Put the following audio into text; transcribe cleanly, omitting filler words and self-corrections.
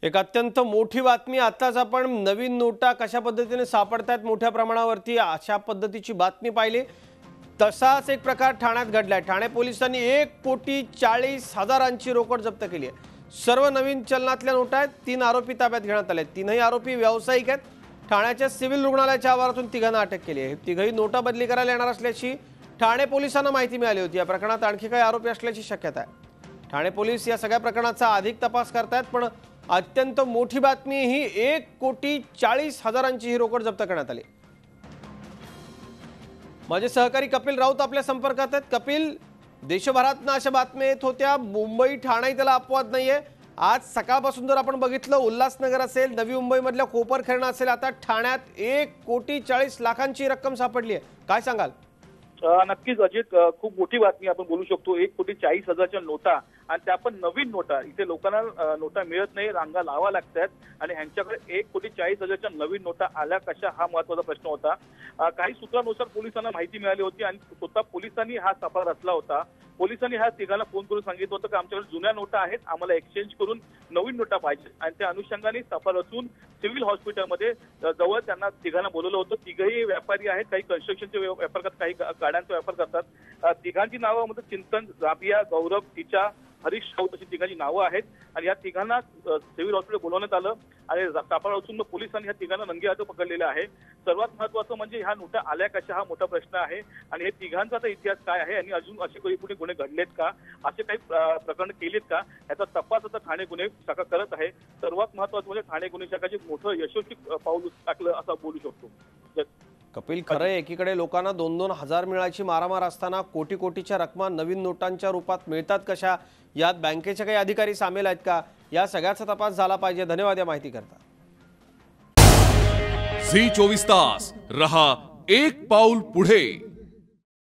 एक अत्यंत मोठी बातमी आताच आपण नवीन नोटा कशा पद्धतीने सापडतात मोठ्या प्रमाणावरती अशा पद्धतीची बातमी पाहिली। तसाच एक प्रकार ठाण्यात घडलाय। ठाणे पोलिसांनी 1,40,00,000ची रोकड जप्त केली आहे। सर्व नवीन चलनातल्या नोटा आहेत। 3 आरोपी ताब्यात घेण्यात आले। तीनही आरोपी व्यावसायिक आहेत। ठाण्याच्या सिव्हिल रुग्णालयाच्या आवारातून तिघांना अटक केली आहे। तिघही नोटा बदली करायला येणार असल्याची ठाणे पोलिसांना माहिती मिळाली होती। या प्रकरणात आणखी काही आरोपी असल्याची शक्यता आहे। ठाणे पोलीस या सगळ्या प्रकरणाचा अधिक तपास करतायत, पण अत्यंत मोठी बातमी ही 1,40,00,000ची ही रोकड जप्त करण्यात आली। माझे सहकारी कपिल राऊत आपल्या संपर्कात आहेत। कपिल, देशभरातून अशा बातम्या येत होत्या, मुंबई ठाणे त्याला अपवाद नाहीये। आज सकाळपासून जर आपण बघितलं, उल्हासनगर असेल, नवी मुंबईमधल्या कोपरखैरणे असेल, आता ठाण्यात 1,40,00,000ची रक्कम सापडली आहे। काय सांगाल? नक्कीच अजित, खूप मोठी बातमी आपण बोलू शकतो। 1,40,00,000च्या नोटा, आणि त्या पण नवीन नोटा। इथे लोकांना नोटा मिळत नाही, रांगा लावा लागतात, आणि ह्यांच्याकडे 1,40,00,000च्या नवीन नोटा आल्या कशा, हा महत्त्वाचा प्रश्न होता। काही सूत्रांनुसार पोलिसांना माहिती मिळाली होती आणि स्वतः पोलिसांनी हा सापळा रचला होता। पोलिसांनी ह्या तिघांना फोन करून सांगितलं होतं की आमच्याकडे जुन्या नोटा आहेत, आम्हाला एक्सचेंज करून नवीन नोटा पाहिजे, आणि त्या अनुषंगाने सापळा रचून सिव्हिल हॉस्पिटलमध्ये जवळ त्यांना तिघांना बोलवलं होतं। तिघही व्यापारी आहेत, काही कन्स्ट्रक्शनचे व्यापार करतात, काही गाड्यांचा व्यापार करतात। तिघांची नावं म्हणजे चिंतन, राबिया, गौरव, तिचा, हरीश राऊत अशी तिघांची नावं आहेत, आणि या तिघांना सिव्हिल हॉस्पिटल बोलवण्यात आलं आणि सापळा रचून पोलिसांनी ह्या तिघांना नंगे हात पकडलेले आहे। सर्वात महत्त्वाचं म्हणजे ह्या नोटा आल्या कशा, हा मोठा प्रश्न आहे, आणि हे तिघांचा आता इतिहास काय आहे आणि अजून असे काही कुठे गुन्हे घडलेत का, असे काही प्रकरण केलेत का, याचा तपास आता ठाणे गुन्हे शाखा करत आहे। सर्वात महत्त्वाचं म्हणजे ठाणे गुन्हे शाखाचे मोठं यशस्वी पाऊल टाकलं असं बोलू शकतो। कपिल, खरं एकीकडे लोकांना 2-2 हजार मिळायची मारामार असताना कोटी-कोटीच्या रकमा नवीन नोटांच्या रूपात मिळतात कशा, यात बँकेचे काही अधिकारी सामील आहेत का, या सगळ्याचा तपास झाला पाहिजे। धन्यवाद या माहिती करता। झी 24 तास रहा एक पाऊल पुढे।